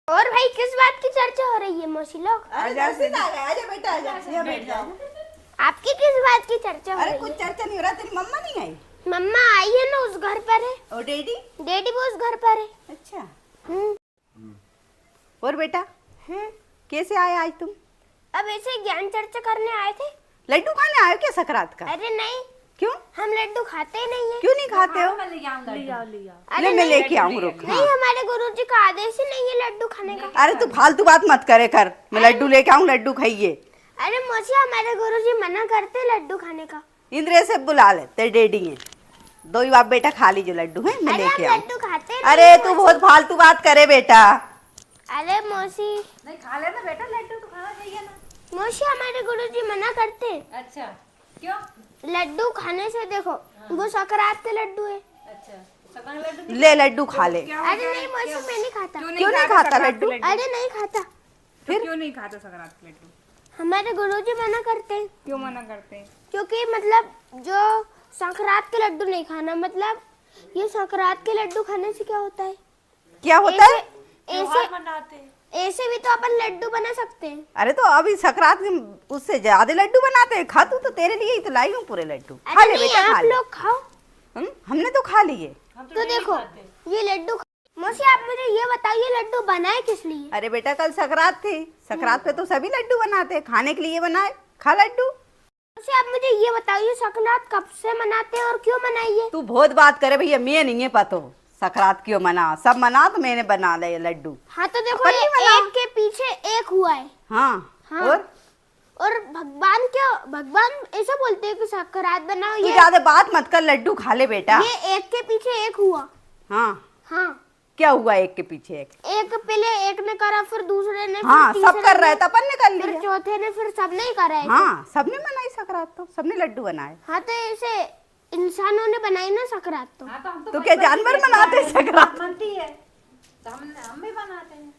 और भाई किस बात की चर्चा हो रही है मौसी लोग? आजा बेटा आजा बैठ जाओ। आपकी किस बात की चर्चा हो रही है? कुछ चर्चा नहीं हो रहा। तेरी मम्मा नहीं आई? मम्मा आई है ना, उस घर पर है। और डैडी? डैडी भी उस घर पर है। अच्छा। और बेटा कैसे आए आज तुम? अब ऐसे ज्ञान चर्चा करने आए थे। लड्डू खाने आए हो क्या सकरात का? अरे नहीं, क्यों? हम लड्डू खाते ही नहीं है। क्यों नहीं खाते हो? अरे मैं लेके आऊँ, रुक। नहीं, हमारे गुरुजी का आदेश ही नहीं है लड्डू खाने का। अरे तू फालतू बात मत करे कर। मैं लड्डू लेके आऊँ, लड्डू खाइए। अरे मौसी, हमारे गुरुजी मना करते हैं लड्डू खाने का। इंद्र से बुला ले, तेरे डैडी है। दो ही बाप बेटा खा लीजिए लड्डू है, मैं लेके आऊँ। लड्डू खाते हैं। अरे तू बहुत फालतू बात करे बेटा। अरे मौसी, नहीं खा लेना बेटा, लड्डू तो खाना चाहिए ना। मौसी, हमारे गुरुजी मना करते हैं। अच्छा, क्यों? लड्डू खाने से देखो, वो सकरात के लड्डू है। अच्छा, सकरात लड्डू ले लड्डू खा ले। अरे नहीं मौसी, मैं नहीं खाता। क्यों नहीं खाता लड्डू? अरे नहीं खाता। फिर क्यों नहीं खाता सकरात के लड्डू? हमारे गुरुजी मना करते हैं। क्यों मना करते हैं? क्योंकि मतलब जो संक्रांत के लड्डू नहीं खाना, मतलब ये संक्रांत के लड्डू खाने से क्या होता है? क्या होता है? ऐसे भी तो अपन लड्डू बना सकते हैं। अरे तो अभी सकरात में उससे ज्यादा लड्डू बनाते हैं। खा तू, तो तेरे लिए ही तो लाई हूँ पूरे लड्डू। खा अरे ले नहीं, बेटा, खा आप ले। लोग खाओ। हमने तो खा लिए। तो देखो ये लड्डू। मौसी, आप मुझे ये बताइए, लड्डू बनाए किस लिए? अरे बेटा कल सकरात थी, सकरात पे तो सभी लड्डू बनाते हैं, खाने के लिए बनाए। खा लड्डू। मौसी, आप मुझे ये बताइए, संक्रांत कब से मनाते हैं और क्यों मनाइए? तू बहुत बात करे भैया, मैं नहीं है पता सकरात क्यों मना। सब मना तो मैंने बना लिया लड्डू। हाँ तो देखो, अपन नहीं ये मनाओ। एक के पीछे एक हुआ है। हाँ। और भगवान ऐसा बोलते हैं कि सकरात बनाओ। तू ये ज्यादा बात मत कर, लड्डू खा ले बेटा। ये एक के पीछे एक हुआ। हाँ, क्या हुआ एक के पीछे एक? एक पहले एक ने करा, फिर दूसरे ने, हाँ, फिर सब तीसरे कर रहे ने, थे, अपन ने कर फिर लिया। चौथे ने, फिर सबने ही करा है। हाँ, सबने मनाई सकरात, तो सबने लड्डू बनाए। हाँ तो ऐसे इंसानों ने बनाई ना सकरात तो। हाँ, तो हम तो क्या जानवर मनाते हैं सकरात? बनती है तो हम भी बनाते हैं।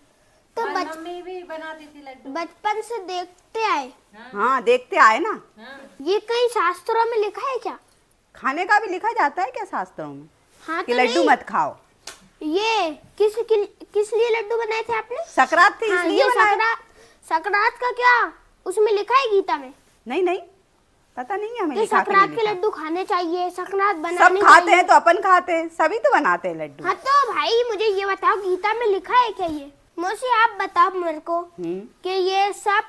तो मम्मी भी बनाती थी लड्डू। बचपन से देखते आए। हाँ, देखते आए ना। ये कई शास्त्रों में लिखा है क्या? खाने का भी लिखा जाता है क्या शास्त्रों में हाँ कि तो लड्डू नहीं। मत खाओ? ये किस लिए लड्डू बनाए थे आपने? सकरात थी हाँ, इसलिए ये बनाए। सकरात का क्या उसमें लिखा है गीता में? नहीं पता नहीं है हमें। कि लिखा के सकरात नहीं के लिखा। लड्डू खाने चाहिए, सकरात सब बनानी खाते चाहिए। हैं तो अपन खाते हैं, सभी तो बनाते हैं लड्डू। हाँ तो भाई मुझे ये बताओ, गीता में लिखा है क्या ये? मौसी, आप बताओ मेरे को कि ये सब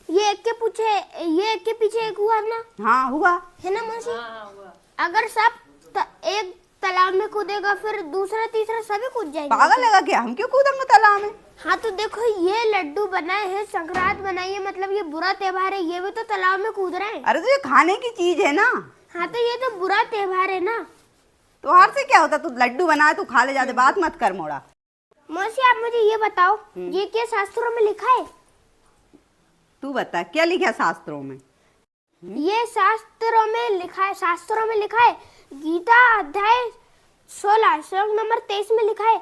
ये एक के पीछे एक हुआ ना? हाँ हुआ है ना मौसी? हाँ, हुआ। अगर सब एक तालाब में कूदेगा, फिर दूसरा तीसरा सभी कूद जाएंगे। पागल लगा क्या? हम क्यों कूदेंगे तालाब में? हाँ तो देखो, ये लड्डू बनाए हैं, संक्रांत बनाई है, मतलब ये बुरा त्योहार है, ये भी तो तालाब में कूद रहे हैं। अरे तो ये खाने की चीज है ना। हाँ तो ये तो बुरा त्योहार है ना। तो हार से क्या होता? तू लड्डू बनाए तू खा ले, ज्यादा बात मत कर मोड़ा। मौसी, आप मुझे ये बताओ, ये क्या शास्त्रों में लिखा है? तू बता क्या लिखा शास्त्रों में? ये शास्त्रों में लिखा है। गीता अध्याय 16 श्लोक नंबर 23 में लिखा है,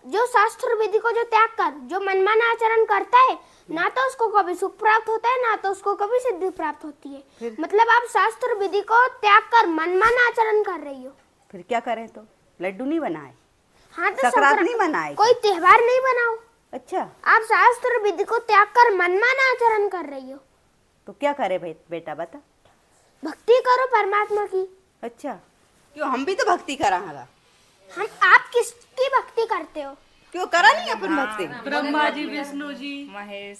जो शास्त्र विधि को जो त्याग कर जो मनमाना आचरण करता है, ना तो उसको कभी सुख प्राप्त होता है, ना तो उसको कभी सिद्धि प्राप्त होती है। मतलब आप शास्त्र विधि को त्याग कर मनमाना आचरण कर रही हो। फिर क्या करें? तो लड्डू नहीं बनाए, हाँ तो सकरात नहीं बनाए, कोई त्योहार नहीं बनाओ। अच्छा आप शास्त्र विधि को त्याग कर मनमाना आचरण कर रही हो। तो क्या करे भाई? बेटा बता। भक्ति करो परमात्मा की। अच्छा, क्यों हम भी तो भक्ति करांगा? आप किसकी भक्ति करते हो? क्यों करा नहीं अपन भक्ति? ब्रह्मा जी, विष्णु जी, महेश,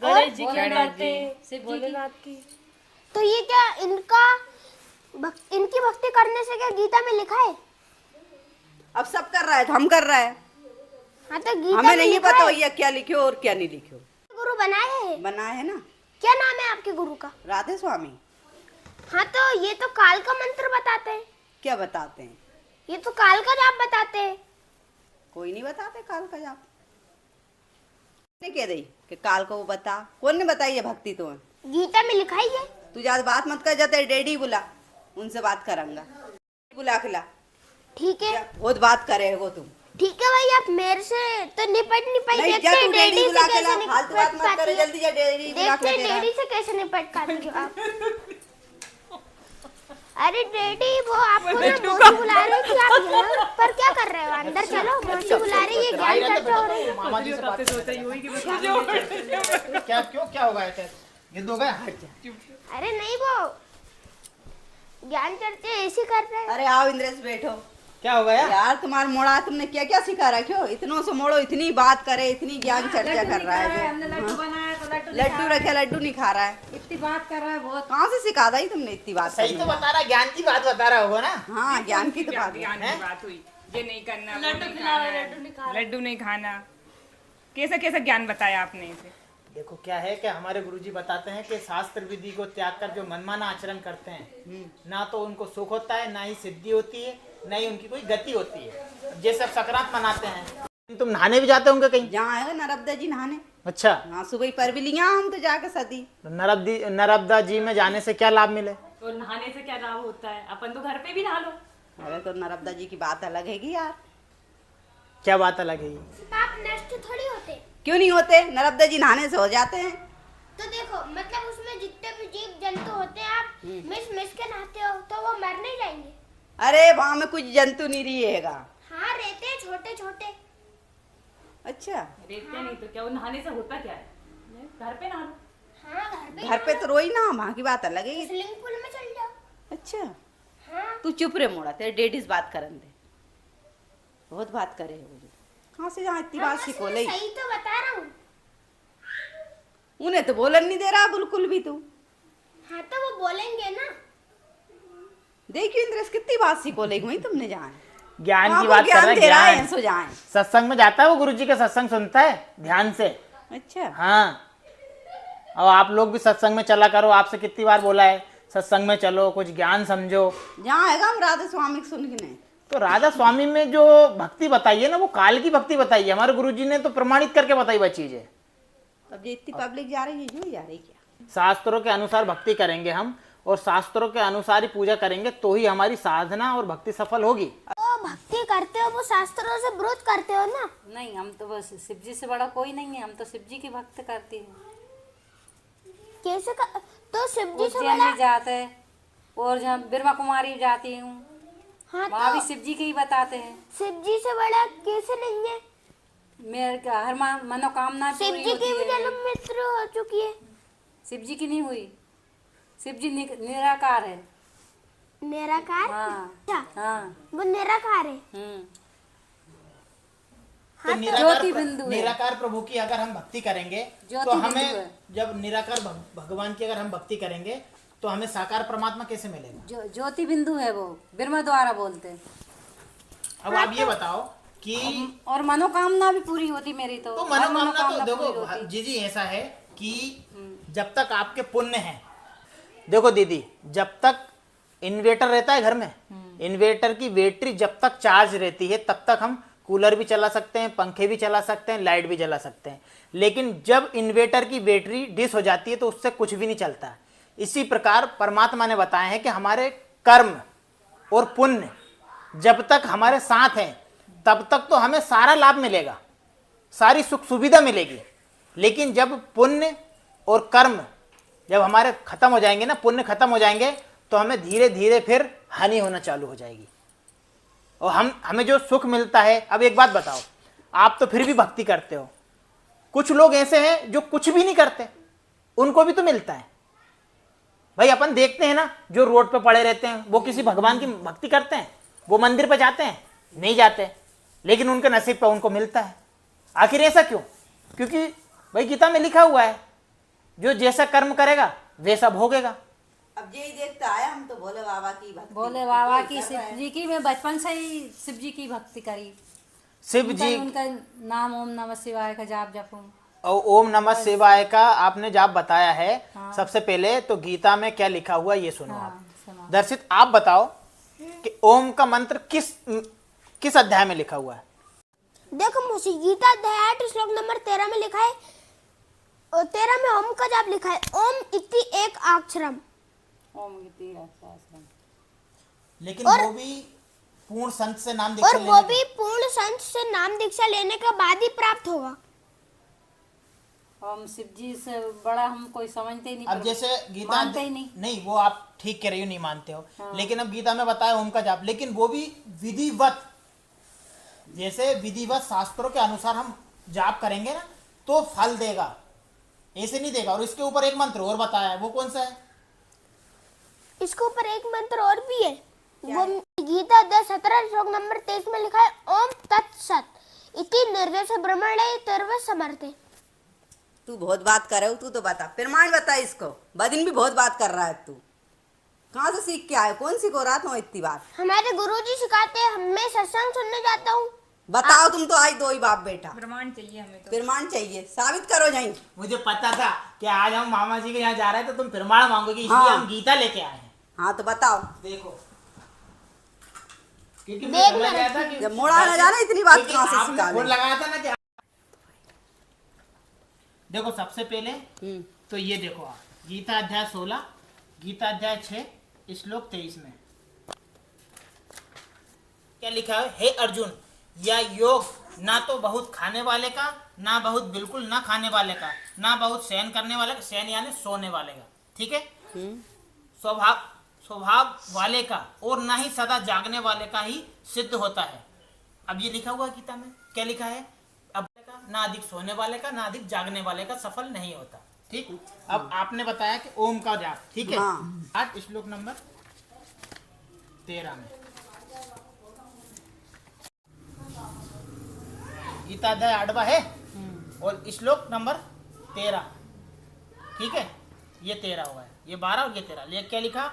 गणेश जी की करते, शिव भोलेनाथ की। तो ये क्या इनकी भक्ति करने से क्या गीता में लिखा है? अब सब कर रहा है तो हम कर रहे हैं। हाँ तो गीता हमें में नहीं लिखा पता है। भैया क्या लिखो और क्या नहीं लिखो। गुरु बनाए हैं। बना है ना। क्या नाम है आपके गुरु का? राधे स्वामी। हाँ तो ये तो काल का मंत्र बताते हैं। क्या बताते हैं? ये तो काल का जाप बताते हैं। कोई नहीं बताते काल का जाप। ने कह रही कि काल को वो बता? कौन ने बताई है भक्ति? तो गीता में लिखा ही है। तू ज्यादा बात मत कर, जाते डैडी बुला, उनसे बात करांगा। बुला खिला। ठीक है, बहुत बात करे हो तुम। ठीक है भाई, आप मेरे से तो निपट नहीं पाई। नहीं, देखते जा हैं तू डैडी डैडी से बुला के कैसे ला, फालतू बात निपट मत करे, पाती है। जल्दी जा डैडी बुला देखते के हैं दे ला। डैडी से कैसे निपट पाती हो आप। अरे डैडी वो आपको ना मौसी बुला रही थी, आप यहाँ पर क्या कर रहे हो? अंदर चलो, मौसी बुला रही है, ज्ञान चर्चा हो रही है। मामा जी से बात क्या क्यों क्या होगा ऐसे गिद्ध हो गया? हट जा। अरे नहीं, वो ज्ञान चर्चा ऐसी कर रहे हैं। अरे आओ इंद्रेश बैठो। क्या हो गया? यार तुम्हारा मोड़ा तुमने क्या क्या सिखा रखे हो? इतनों से मोड़ो, इतनी बात करे, इतनी ज्ञान चर्चा कर रहा है। हमने लड्डू बनाया तो लड्डू रखे, लड्डू नहीं खा रहा है। इतनी बात कर रहा है बहुत। कहाँ से सिखा दी तुमने इतनी बात? सही तो बता रहा, ज्ञान की बात बता रहा होगा ना। हाँ, ज्ञान की तो बात ज्ञान है। की बात हुई, ये नहीं करना, वो लड्डू नहीं खिलाओ, खाना, लड्डू नहीं खाना। कैसा कैसा ज्ञान बताया आपने इसे? देखो क्या है कि हमारे गुरुजी बताते हैं कि शास्त्र विधि को त्याग कर जो मनमाना आचरण करते हैं, ना तो उनको सुख होता है, ना ही सिद्धि होती है, ना ही उनकी कोई गति होती है। जैसे अब संक्रांत मनाते हैं, तुम नहाने भी जाते होंगे कहीं? जहाँ आएगा नर्मदा जी नहाने। अच्छा, हाँ, सुबह पर भी लिया हम तो जाके सदी। नर्मदा जी में जाने से क्या लाभ मिले? और नहाने से क्या लाभ होता है? अपन तो घर पे भी नहा लो। अरे तो नर्मदा जी की बात अलग है कि यार। क्या बात अलग है ये? पाप नष्ट थोड़ी होते। क्यों नहीं होते? नर्मदा जी नहाने से हो जाते हैं। तो देखो, मतलब उसमें जितने भी जीव जंतु होते हैं, आप मिस के नहाते हो तो वो मर नहीं जाएंगे? अरे वहां में कुछ जंतु नहीं रहेगा। हाँ, रहते हैं छोटे छोटे। अच्छा, देखते नहीं तो क्या, वो नहाने से होता क्या है? घर पे नहा लो। हाँ, घर पे तो रोई ना, वहाँ की बात अलग है। स्विमिंग पूल में चल जाओ। अच्छा, हाँ, तू चुप रे मोड़ा, तेरे डेडीज बात करन दे। बहुत बात करे है वो। कहाँ से जहाँ इतनी बात सिखो ले? सही तो बता रहा हूँ। उन्हें तो बोलन नहीं दे रहा बिल्कुल भी तू। हाँ, तो वो बोलेंगे ना। देखियो इंद्रेश कितनी बात सिखो ले वही तुमने जहाँ ज्ञान की बात कर रहे दे रहा है, हैं। सो जाए। सत्संग में जाता है वो, गुरुजी का सत्संग सुनता है ध्यान से। अच्छा, हाँ, और आप लोग भी सत्संग में चला करो। आपसे कितनी बार बोला है सत्संग में चलो, कुछ ज्ञान समझो। जहाँ आएगा हम राधा स्वामी को सुन के नहीं। तो राधा स्वामी में जो भक्ति बताई है ना, वो काल की भक्ति बताई है। हमारे गुरुजी ने तो प्रमाणित करके बताई वह चीज है। अब ये इतनी पब्लिक जा रही है, जो जा रही क्या? शास्त्रों के अनुसार भक्ति करेंगे हम, और शास्त्रों के अनुसार ही पूजा करेंगे, तो ही हमारी साधना और भक्ति सफल होगी। वो भक्ति करते हो, वो शास्त्रों से विरोध करते हो ना। नहीं, हम तो बस शिव जी से बड़ा कोई नहीं है, हम तो शिव जी की भक्त करती हूँ। कैसे तो शिव जी से उज्जैन बड़ा। में जाते हैं, और जहाँ ब्रह्मा कुमारी जाती हूँ, हाँ, वहाँ भी तो शिव जी के ही बताते हैं। शिव जी से बड़ा कैसे नहीं है? मेरे का हर मनोकामना शिव पूरी जी की भी होती है। जन्म मृत्यु हो चुकी है। शिव जी की नहीं हुई, शिव जी निराकार है। निराकार? हाँ अच्छा, हाँ। वो निराकार है। तो ज्योति बिंदु है। निराकार प्रभु की अगर हम भक्ति करेंगे ज्योति तो बिंदु हमें, है। जब निराकार भगवान की अगर हम भक्ति करेंगे तो हमें साकार परमात्मा कैसे मिलेगा? ज्योति बिंदु है वो, ब्रह्मा द्वारा बोलते हैं। अब आप ये बताओ कि और मनोकामना भी पूरी होती मेरी तो। तो हर मनोकामना तो पूरी देखो होती। जी ऐसा है कि जब तक आपके पुण्य हैं, देखो दीदी, जब तक इन्वर्टर रहता है घर में, इन्वर्टर की बैटरी जब तक चार्ज रहती है तब तक हम कूलर भी चला सकते हैं, पंखे भी चला सकते हैं, लाइट भी जला सकते हैं। लेकिन जब इन्वर्टर की बैटरी डिस हो जाती है तो उससे कुछ भी नहीं चलता। इसी प्रकार परमात्मा ने बताया है कि हमारे कर्म और पुण्य जब तक हमारे साथ हैं तब तक तो हमें सारा लाभ मिलेगा, सारी सुख सुविधा मिलेगी। लेकिन जब पुण्य और कर्म जब हमारे खत्म हो जाएंगे ना, पुण्य खत्म हो जाएंगे, तो हमें धीरे धीरे फिर हानि होना चालू हो जाएगी। और हमें जो सुख मिलता है, अब एक बात बताओ, आप तो फिर भी भक्ति करते हो, कुछ लोग ऐसे हैं जो कुछ भी नहीं करते, उनको भी तो मिलता है। भाई अपन देखते हैं ना, जो रोड पे पड़े रहते हैं वो किसी भगवान की भक्ति करते हैं? वो मंदिर पे जाते हैं? नहीं जाते, लेकिन उनके नसीब पे उनको मिलता है। आखिर ऐसा क्यों? क्योंकि भाई गीता में लिखा हुआ है, जो जैसा कर्म करेगा वैसा भोगेगा। अब यही देखता आया, हम तो भोले बाबा की भक्ति, भोले बाबा की, शिव जी की। मैं बचपन से ही शिव जी की भक्ति करी। शिव जी उनका नाम ओम नमः शिवाय का जाप जपूं। और ओम नमः शिवाय का आपने जाप बताया है। सबसे पहले तो गीता में क्या लिखा हुआ ये सुनो आप। सुना। दर्शित आप बताओ कि ओम का मंत्र किस अध्याय में लिखा हुआ है? देखो मुझे गीता अध्याय 8 श्लोक नंबर 13 में लिखा है, और 13 में ओम का जाप लिखा है, ओम इति एक अक्षरम। ओम इति सहस्रम। लेकिन वो भी पूर्ण संत से नाम दीक्षा और लेने वो के- भी पूर्ण संत से नाम दीक्षा लेने के बाद ही प्राप्त होगा। हम शिव जी से बड़ा हम कोई समझते ही नहीं, अब पर जैसे गीता मानते ही नहीं। नहीं, वो आप ठीक कह रही हो, नहीं मानते हो, लेकिन अब गीता में बताया ओम का जाप, लेकिन वो भी विधिवत, जैसे विधिवत शास्त्रों के अनुसार हम जाप करेंगे ना तो फल देगा, ऐसे नहीं देगा। और इसके ऊपर एक मंत्र और बताया है, वो कौन सा है? इसके ऊपर एक मंत्र और भी है, वो गीता अध्याय 17 श्लोक नंबर 23 में लिखा है, ओम तत्सत इति निर्देश ब्रह्मणे सर्व समर्थे। तू बहुत बात कर रहे हो, तू तो बता, प्रमाण बता इसको। बदिन भी बहुत बात कर रहा है तू, कहाँ से सीख के आए? कौन सिखो रहा था इतनी बात? हमारे गुरुजी सिखाते हैं, मैं सत्संग सुनने जाता हूँ। बताओ, तुम तो आज दो ही बाप बेटा, प्रमाण चाहिए हमें तो। प्रमाण चाहिए, साबित करो जाई। मुझे पता था कि आज हम मामा जी के यहाँ जा रहे थे, तो तुम प्रमाण मांगोगे, इसलिए हाँ। हम गीता लेके आए हैं। हाँ तो बताओ। देखो, क्योंकि देख मैं समझ ना गया था कि जब मोड़ा ना जाना, इतनी बात क्योंकि कहाँ से आपने सिखा फोन ले। लगाया था ना कि देखो, सबसे पहले हम्म, तो ये देखो आप, गीता अध्याय 16, गीता अध्याय 6 श्लोक 23 में क्या लिखा है? हे अर्जुन, यह योग ना तो बहुत खाने वाले का, ना बहुत बिल्कुल ना खाने वाले का, ना बहुत शयन करने वाले का, शयन यानी सोने वाले का, ठीक है, स्वभाव स्वभाव वाले का, और ना ही सदा जागने वाले का ही सिद्ध होता है। अब ये लिखा हुआ है गीता में, क्या लिखा है? अब ना अधिक सोने वाले का, ना अधिक जागने वाले का सफल नहीं होता, ठीक। अब आपने बताया कि ओम का जाप, ठीक है। हाँ। 8 श्लोक नंबर 13 में, गीता अध्याय 8वां है और श्लोक नंबर 13, ठीक है, ये 13 हुआ है, ये 12 और ये 13। ले क्या लिखा?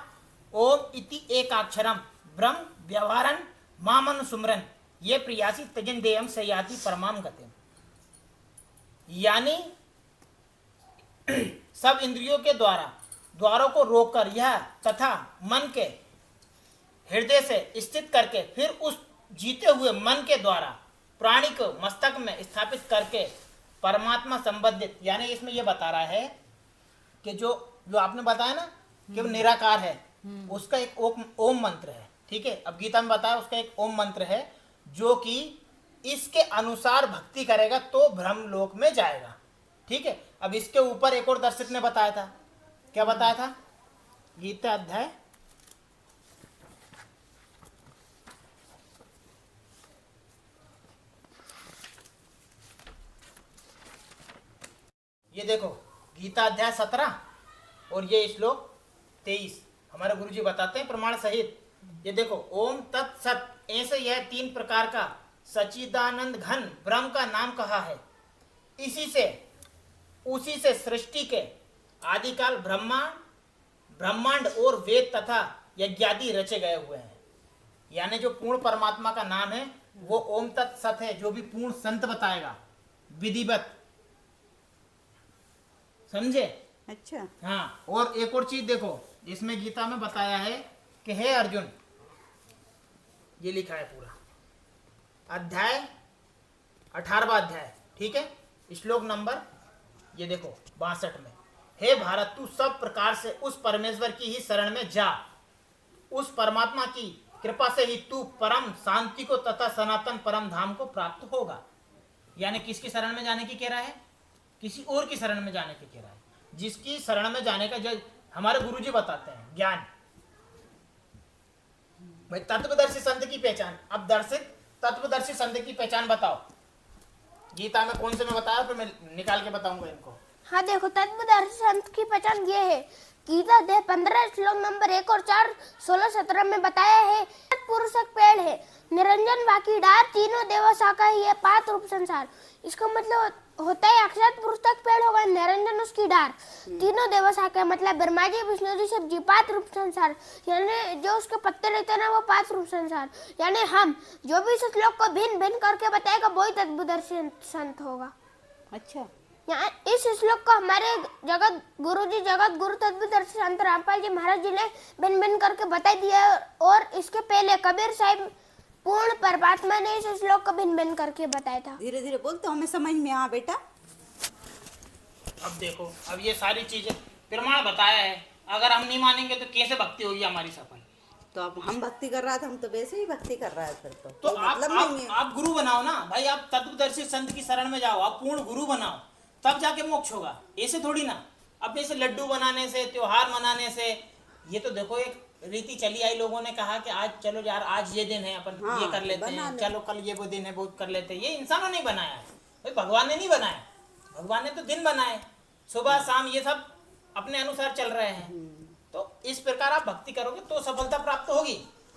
ओम इति एकाक्षरम ब्रह्म व्यवहारन मामन सुमरन ये प्रियासी तजन देयम से याति परमाम गतिम। यानी सब इंद्रियों के द्वारों को रोककर यह तथा मन के हृदय से स्थित करके, फिर उस जीते हुए मन के द्वारा प्राणी को मस्तक में स्थापित करके परमात्मा संबंधित, यानी इसमें यह बता रहा है कि जो आपने बताया ना कि वो निराकार है, उसका एक ओम मंत्र है, ठीक है। अब गीता में बताया उसका एक ओम मंत्र है, जो कि इसके अनुसार भक्ति करेगा तो ब्रह्मलोक में जाएगा, ठीक है। अब इसके ऊपर एक और दर्शक ने बताया था, क्या बताया था? गीता अध्याय ये देखो, गीता अध्याय 17 और ये श्लोक 23 हमारे गुरुजी बताते हैं प्रमाण सहित। ये देखो, ओम तत्सत, ऐसे यह 3 प्रकार का सच्चिदानंद घन ब्रह्म का नाम कहा है। उसी से सृष्टि के आदिकाल ब्रह्मांड और वेद तथा यज्ञादि रचे गए हुए हैं। यानी जो पूर्ण परमात्मा का नाम है वो ओम तत्सत है, जो भी पूर्ण संत बताएगा विधिवत, समझे? अच्छा। हाँ, और एक और चीज देखो, इसमें गीता में बताया है कि हे अर्जुन, ये लिखा है पूरा अध्याय 18वां अध्याय, ठीक है, श्लोक नंबर ये देखो 62 में, हे भारत, तू सब प्रकार से उस परमेश्वर की ही शरण में जा, उस परमात्मा की कृपा से ही तू परम शांति को तथा सनातन परम धाम को प्राप्त होगा। यानी किसकी शरण में जाने की कह रहा है? किसी और की शरण में जाने की कह रहा है, जिसकी शरण में जाने का जो हमारे गुरुजी बताते हैं ज्ञान। भाई तत्वदर्शी संत की पहचान, अब दर्शित तत्वदर्शी संत की पहचान बताओ, गीता में कौन से में बताया, फिर मैं निकाल के बताऊंगा इनको। हाँ देखो, तत्वदर्शी संत की पहचान ये है, गीता अध्याय 15 श्लोक नंबर 1 और 4, 16, 17 में बताया है, पुरुषक पेड़ है, निरंजन बाकी डार, तीनों देवा शाखा ही है, 5 रूप संसार। इसका मतलब होता है अक्षत पुरुष तक पेड़ होगा, निरंजन उसकी डार, तीनों देवा शाखा, मतलब ब्रह्मा जी, विष्णु जी, शिव जी, 5 रूप संसार। यानी जो उसके पत्ते रहते हैं ना, वो 5 रूप संसार। यानी हम जो भी इस श्लोक को भिन्न भिन्न करके बताएगा वही तत्वदर्शी संत होगा। अच्छा। यहाँ इस श्लोक को हमारे जगत गुरु तत्वदर्शी संत रामपाल जी महाराज जी ने भिन्न भिन्न करके बता दिया, और इसके पहले कबीर साहिब पूर्ण परमात्मा ने इस श्लोक को भिन्न भिन्न करके बताया था। धीरे धीरे बोल तो हमें समझ में आ बेटा। अब देखो, अब ये सारी चीजें प्रमाण बताया है, अगर हम नहीं मानेंगे तो कैसे भक्ति होगी हमारी सफल? तो अब हम भक्ति कर रहा था, हम तो वैसे ही भक्ति कर रहा है, फिर तो तो कोई मतलब नहीं है। आप गुरु बनाओ ना भाई, आप तत्वदर्शी संत की शरण में जाओ, आप पूर्ण गुरु बनाओ, तब जाके मोक्ष होगा, ऐसे थोड़ी ना। अपने से लड्डू बनाने से, त्योहार मनाने से, ये तो देखो एक रीति चली आई, लोगों ने कहा कि आज चलो यार आज ये दिन है, अपन हाँ, ये कर लेते बना हैं, ले। चलो कल ये वो दिन है वो कर लेते हैं। ये इंसानों ने बनाया है भाई, भगवान ने नहीं बनाया। भगवान ने तो दिन बनाए, सुबह शाम ये सब अपने अनुसार चल रहे हैं। तो इस प्रकार आप भक्ति करोगे तो सफलता प्राप्त होगी।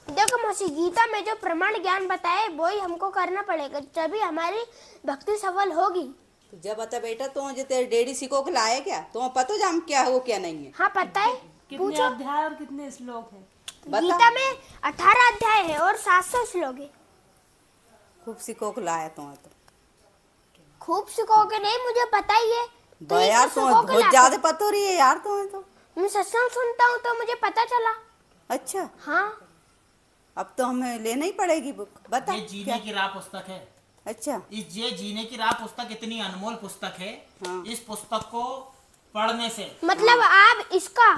देखो मौसी, गीता में जो प्रमाण ज्ञान बताए वो ही हमको करना पड़ेगा, तभी हमारी भक्ति सफल होगी। तो जब बता बेटा तो जो तेरे डैडी सिखो के लाए क्या, तो पता जाम क्या है वो क्या नहीं है? हाँ पता है, कितने पूछो। अध्याय और कितने श्लोक हैं? बता। गीता में 18 अध्याय है और 700 श्लोक है। खूब सिखो के लाया तो खूब सिखोगे नहीं, मुझे पता ही है। तो ये यार सब तो सिखो के बहुत लाते। ज्यादा पता हो रही है यार तो। मैं सत्संग सुनता हूँ तो मुझे पता चला। अच्छा, हाँ, अब तो हमें लेना ही पड़ेगी बुक। बता ये जीने क्या? की राह पुस्तक है। अच्छा, ये जीने की राह पुस्तक इतनी अनमोल पुस्तक है। हाँ। इस पुस्तक को पढ़ने से मतलब आप इसका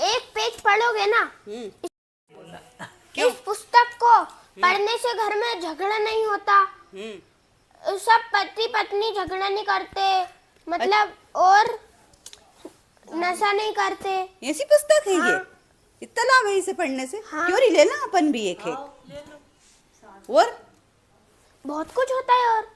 एक पेज पढ़ोगे ना, क्यों? इस पुस्तक को पढ़ने से घर में झगड़ा नहीं होता, सब पति पत्नी झगड़ा नहीं करते, मतलब और नशा नहीं करते। ऐसी पुस्तक है ये? हाँ। इतना लाभ है इसे पढ़ने से? हाँ। क्यों नहीं लेना अपन भी एक है? और बहुत कुछ होता है और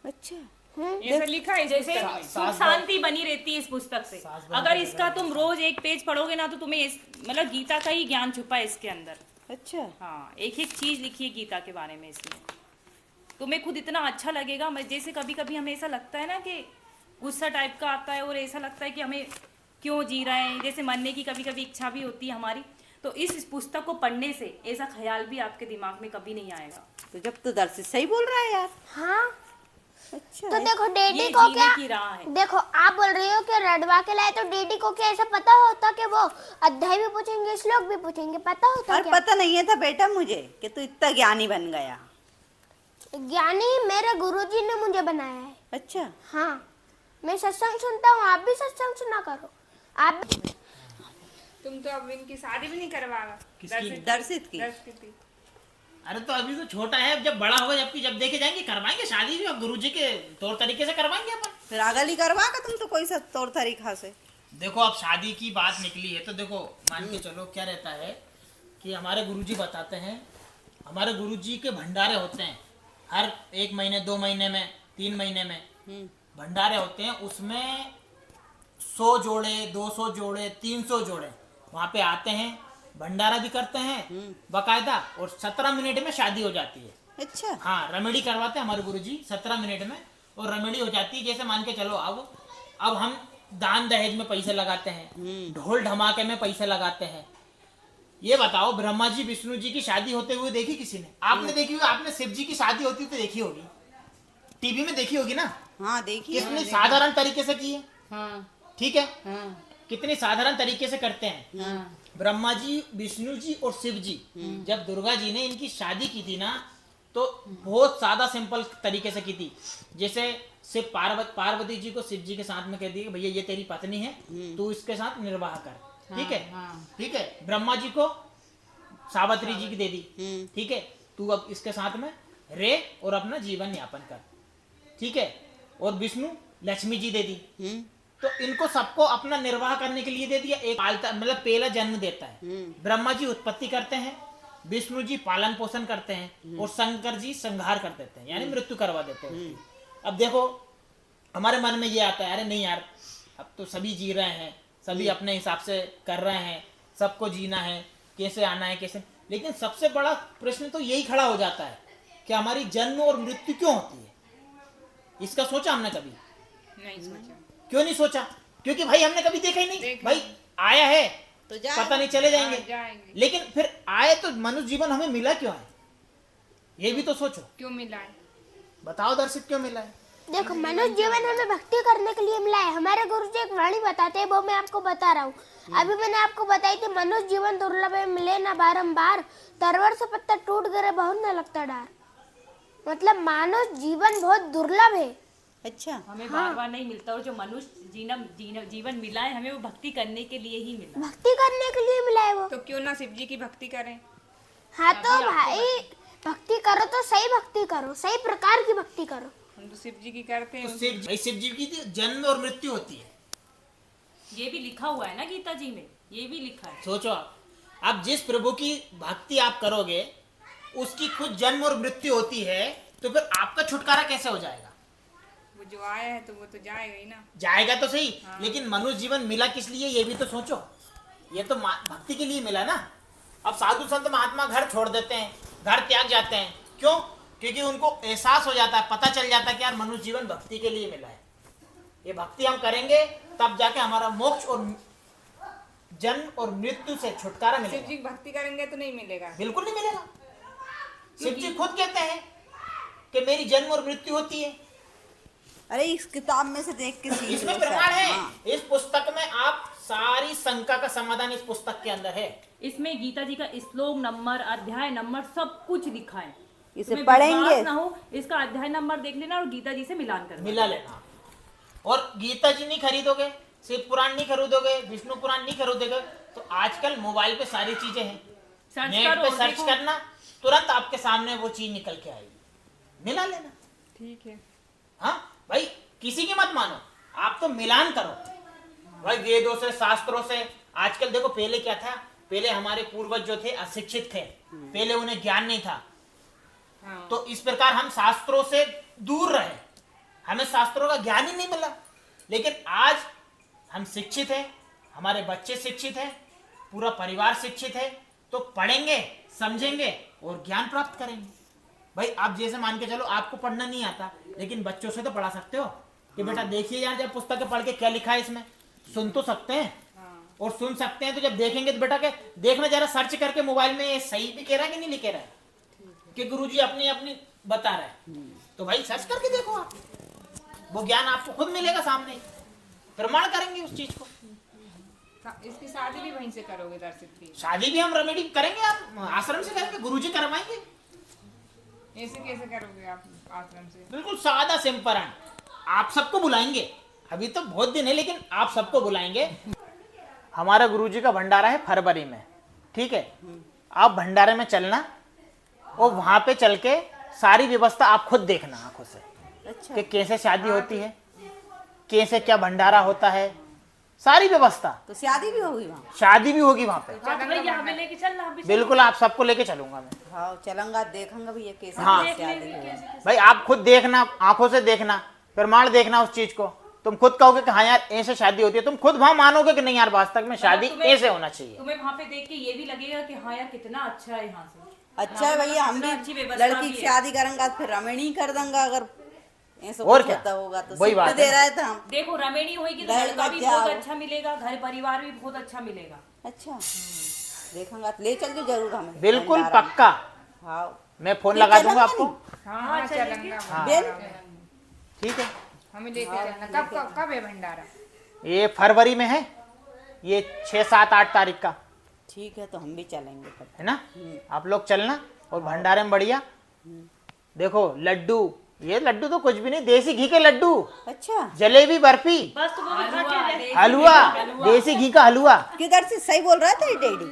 अच्छा, ऐसा लिखा है जैसे सुख शांति बनी रहती है इस पुस्तक से। अगर इसका तुम रोज एक पेज पढ़ोगे ना तो तुम्हें मतलब गीता का ही ज्ञान छुपा है इसके अंदर। अच्छा, हाँ, एक एक चीज लिखी है गीता के बारे में इसमें। तुम्हें खुद इतना अच्छा लगेगा। मैं जैसे कभी कभी हमें ऐसा लगता है ना कि गुस्सा टाइप का आता है और ऐसा लगता है कि हमें क्यों जी रहे हैं, जैसे मरने की कभी कभी इच्छा भी होती है हमारी, तो इस पुस्तक को पढ़ने से ऐसा ख्याल भी आपके दिमाग में कभी नहीं आएगा। तो जब तो दर्शित सही बोल रहा है यार। हाँ। अच्छा, तो देखो डैडी ये को जीने की क्या, राह है। देखो आप बोल रही हो कि रडवा के लाए, तो डैडी को क्या ऐसा पता होता कि वो अध्याय भी पूछेंगे श्लोक भी पूछेंगे, पता होता और क्या? पता नहीं है था बेटा मुझे कि तू इतना ज्ञानी बन गया। ज्ञानी मेरे गुरुजी ने मुझे बनाया है। अच्छा, हाँ, मैं सत्संग सुनता हूँ, आप भी सत्संग सुना करो। आप तुम तो अब इनकी शादी भी नहीं करवाओगा। किसकी? दर्शित की। अरे तो अभी तो छोटा है, अब जब बड़ा होगा जबकि जब देखे जाएंगे करवाएंगे शादी भी, अब गुरुजी के तौर तरीके से करवाएंगे अपन। फिर आगली करवा का तुम तो कोई सा तौर तरीका से। देखो अब शादी की बात निकली है तो देखो मान के चलो क्या रहता है कि हमारे गुरुजी बताते हैं, हमारे गुरुजी के भंडारे होते हैं हर 1 महीने 2 महीने में 3 महीने में भंडारे होते हैं। उसमें 100 जोड़े 200 जोड़े 300 जोड़े वहाँ पे आते हैं, भंडारा भी करते हैं बकायदा, और 17 मिनट में शादी हो जाती है। अच्छा, हाँ, रमेडी करवाते हैं हमारे गुरुजी 17 मिनट में, और रमेडी हो जाती है। जैसे मान के चलो अब हम दान दहेज में पैसे लगाते हैं, ढोल धमाके में पैसे लगाते हैं। ये बताओ ब्रह्मा जी विष्णु जी की शादी होते हुए देखी किसी ने? आपने देखी होगी, आपने शिव जी की शादी होती हुई तो देखी होगी, टीवी में देखी होगी ना। हाँ देखिए। कितनी साधारण तरीके से की है, हाँ ठीक है, हाँ कितनी साधारण तरीके से करते हैं। हाँ ब्रह्मा जी विष्णु जी और शिव जी, जब दुर्गा जी ने इनकी शादी की थी ना तो बहुत सादा सिंपल तरीके से की थी। जैसे शिव पार्वती जी को शिव जी के साथ में कह दिया भैया ये तेरी पत्नी है, तू इसके साथ निर्वाह कर, ठीक है, हाँ। ठीक है। ब्रह्मा जी को सावित्री जी की दे दी, ठीक है, तू अब इसके साथ में रे और अपना जीवन यापन कर, ठीक है। और विष्णु लक्ष्मी जी दे दी, तो इनको सबको अपना निर्वाह करने के लिए दे दिया। एक पालता मतलब पहला जन्म देता है, ब्रह्मा जी उत्पत्ति करते हैं, विष्णु जी पालन पोषण करते हैं, और शंकर जी संहार कर देते हैं, यानी मृत्यु करवा देते हैं। अब देखो हमारे मन में ये आता है अरे नहीं यार, अब तो सभी जी रहे हैं, सभी अपने हिसाब से कर रहे हैं, सबको जीना है, कैसे आना है कैसे, लेकिन सबसे बड़ा प्रश्न तो यही खड़ा हो जाता है कि हमारी जन्म और मृत्यु क्यों होती है। इसका सोचा हमने कभी? नहीं सोचा। क्यों नहीं सोचा? क्योंकि भाई हमने कभी देखा ही नहीं। देखा भाई आया है तो जाएगा। पता नहीं चले जाएंगे, जाएंगे। लेकिन फिर आए तो मनुष्य जीवन हमें मिला क्यों है, ये भी तो सोचो। क्यों मिला है? बताओ दर्शक क्यों मिला है? देखो मनुष्य जीवन हमें भक्ति करने के लिए मिला है। हमारे गुरुजी एक वाणी बताते हैं, वो मैं आपको बता रहा हूँ। अभी मैंने आपको बताई थी, मनुष्य जीवन दुर्लभ है, मिले ना बारंबार, तरवर से पत्ता टूट गए बहुत न लगता डार। मतलब मानव जीवन बहुत दुर्लभ है। अच्छा, हमें बार बार नहीं मिलता, और जो मनुष्य जीवन मिला है हमें वो भक्ति करने के लिए ही मिला। भक्ति करने के लिए मिला है वो। तो क्यों ना शिव जी की भक्ति करें? हाँ तो भाई भक्ति करो तो सही भक्ति करो, सही प्रकार की भक्ति करो। हम तो शिव जी की करते हैं। तो शिव जी की जन्म और मृत्यु होती है। ये भी लिखा हुआ है ना गीता जी में, ये भी लिखा है। सोचो आप जिस प्रभु की भक्ति आप करोगे उसकी खुद जन्म और मृत्यु होती है, तो फिर आपका छुटकारा कैसे हो जाएगा? वो जो आया है तो वो तो जाएगा ही ना। जाएगा तो सही, लेकिन मनुष्य जीवन मिला किस लिए ये भी तो सोचो। ये तो भक्ति के लिए मिला ना। अब साधु संत महात्मा घर छोड़ देते हैं, घर त्याग जाते हैं, क्यों? क्योंकि उनको एहसास हो जाता है, पता चल जाता है कि यार मनुष्य जीवन भक्ति के लिए मिला है। ये भक्ति हम करेंगे तब जाके हमारा मोक्ष और जन्म और मृत्यु से छुटकारा शिव मिलेगा। जी की भक्ति करेंगे तो नहीं मिलेगा। बिल्कुल नहीं मिलेगा। शिव जी खुद कहते हैं कि मेरी जन्म और मृत्यु होती है। अरे इस किताब में से देख के सीख इसमें लो प्रमाण सर। है। हाँ। इस पुस्तक में आप सारी शंका का समाधान इस पुस्तक के अंदर है। इसमें गीता जी का श्लोक नंबर, अध्याय नंबर सब कुछ लिखा है। इसे तुम्हें पढ़ेंगे। विश्वास ना हो, इसका अध्याय नंबर देख लेना और गीता जी से मिलान करना। मिला लेना। और गीता जी नहीं खरीदोगे, शिव पुराण नहीं खरीदोगे, विष्णु पुराण नहीं खरीदोगे, तो आजकल मोबाइल पे सारी चीजें हैं। सर्च नेट करो पे और सर्च देखो। करना, तुरंत आपके सामने वो चीज निकल के आएगी। मिला लेना। ठीक है। हाँ भाई, किसी की मत मानो, आप तो मिलान करो भाई वेदों से, शास्त्रों से। आजकल देखो, पहले क्या था? पहले हमारे पूर्वज जो थे अशिक्षित थे, पहले उन्हें ज्ञान नहीं था। हाँ। तो इस प्रकार हम शास्त्रों से दूर रहे, हमें शास्त्रों का ज्ञान ही नहीं मिला। लेकिन आज हम शिक्षित हैं, हमारे बच्चे शिक्षित हैं, पूरा परिवार शिक्षित है, तो पढ़ेंगे, समझेंगे और ज्ञान प्राप्त करेंगे। भाई आप जैसे मान के चलो, आपको पढ़ना नहीं आता, लेकिन बच्चों से तो पढ़ा सकते हो कि बेटा देखिए यार, जब पुस्तक पढ़ के क्या लिखा है इसमें। सुन तो सकते हैं और सुन सकते हैं, तो जब देखेंगे तो बेटा के देखना, जरा सर्च करके मोबाइल में ये सही भी कह रहा है कि नहीं लिख रहा है, कि गुरुजी अपनी अपनी बता रहे हैं। तो भाई सर्च करके देखो आप, वो ज्ञान आपको खुद मिलेगा सामने। प्रमाण करेंगे उस चीज को। इसकी शादी भी वहीं से करोगे दर्शित की? शादी भी हम रेमेडी करेंगे, आप आश्रम से करेंगे, गुरुजी करवाएंगे। ऐसे कैसे करोगे आप आश्रम से? बिल्कुल सादा सिंपल है। आप सबको बुलाएंगे, अभी तो बहुत दिन है, लेकिन आप सबको बुलाएंगे। हमारा गुरुजी का भंडारा है फरवरी में, ठीक है? आप भंडारे में चलना और वहां पे चल के सारी व्यवस्था आप खुद देखना आंखों से। अच्छा। कि कैसे शादी होती है, कैसे क्या भंडारा होता है, सारी व्यवस्था। तो शादी भी होगी वहाँ? शादी भी होगी वहां पे। हाँ, तो भैया हमें लेके चलना अभी। बिल्कुल, आप सबको लेके चलूंगा मैं। हाँ चलूंगा, देखूंगा भैया कैसे हाँ। शादी होगी। भाई आप खुद देखना, आंखों से देखना, प्रमाण देखना उस चीज को। तुम खुद कहोगे कि हाँ यार ऐसे शादी होती है, तुम खुद वहां मानोगे कि नहीं यार वास्तव में शादी ऐसे होना चाहिए। तुम्हें वहाँ पे देख के ये भी लगेगा कि हाँ यार कितना अच्छा है यहाँ से। अच्छा है भैया, हम कितना भी अच्छी व्यवस्था लड़की भी की है। शादी करेंगा तो फिर रमणी कर दूंगा। अगर ऐसा और कुछ क्या? होता होगा तो वही सिर्फ बात दे है। रहा है तो हम। देखो रमेणी होगी तो दहेज लड़का भी मत बहुत जाओ। अच्छा मिलेगा, घर परिवार भी बहुत अच्छा मिलेगा। अच्छा देखूंगा, तो ले चल जो जरूर हमें। बिल्कुल भंडारा में। पक्का, हाँ मैं फोन फिर लगा चलेंगे दूंगा आपको। नहीं? हाँ चलेंगे। बेल ठीक है, हमें लेके चलना। कब कब है भंडारा? ये फरवरी में है, ये 6, 7, 8 तारीख का ठीक है, तो हम भी चलेंगे फिर। है ना। आप लोग चलना और भंडारे में बढ़िया देखो लड्डू। ये लड्डू तो कुछ भी नहीं, देसी घी के लड्डू, अच्छा जलेबी, बर्फी, बस तुम अभी खा के हलवा, देसी घी का हलवा। किधर से सही बोल रहा था डैडी?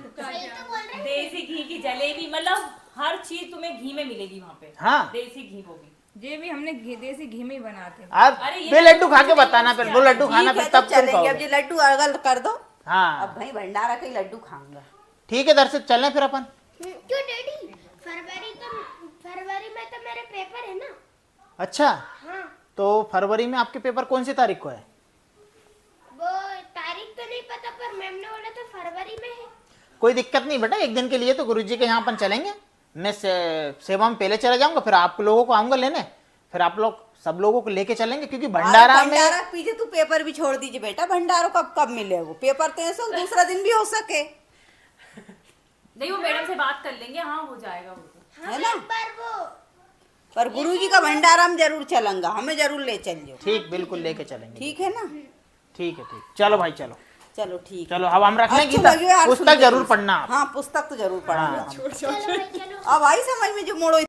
देसी घी की जलेबी, मतलब हर चीज तुम्हें घी में मिलेगी वहाँ पे। हाँ। देसी घी होगी। ये भी हमने देसी घी में ही बनाते हैं। आप अरे ये वे लड्डू खा के बताना, फिर वो लड्डू खाना ठीक फिर है, तो तब तुम चलेंगे। अब खाओगे। ये लड्डू अगल कर दो। हाँ अब भाई भंडारा के लड्डू खाऊंगा। ठीक है दर्शक, चलें फिर अपन। क्यों डैडी? फरवरी में तो मेरे पेपर है ना। अच्छा, हाँ, तो फरवरी में आपके पेपर कौन सी तारीख को है? वो तारीख तो नहीं पता, पर मैम ने बोला तो फरवरी में है। कोई दिक्कत नहीं बेटा, एक दिन के लिए तो गुरुजी के यहाँ अपन चलेंगे। मैं सेवा में पहले चला जाऊंगा, फिर आप लोगों को आऊंगा लेने, फिर आप लोग सब लोगों को लेके चलेंगे। क्योंकि भंडारा में भंडारा पीछे तू पेपर भी छोड़ दीजिए बेटा। भंडारा कब कब मिले वो पेपर? तो ऐसा दूसरा दिन भी हो सके, नहीं वो मैडम से बात कर लेंगे। हाँ हो जाएगा वो तो। है ना? एक बार वो पर गुरुजी का भंडारा हम जरूर चलेंगे, हमें जरूर ले चलियो। ठीक, बिल्कुल लेके चलेंगे। ठीक है ना? ठीक है, ठीक, चलो भाई चलो। चलो ठीक। चलो अब हम रख लें अच्छी गीता, लगी यार, पुस्तक सुन के। जरूर पढ़ना आप। हाँ पुस्तक तो जरूर पढ़ना। हाँ। चलो भाई चलो। अब आई समझ में जो मोड़ो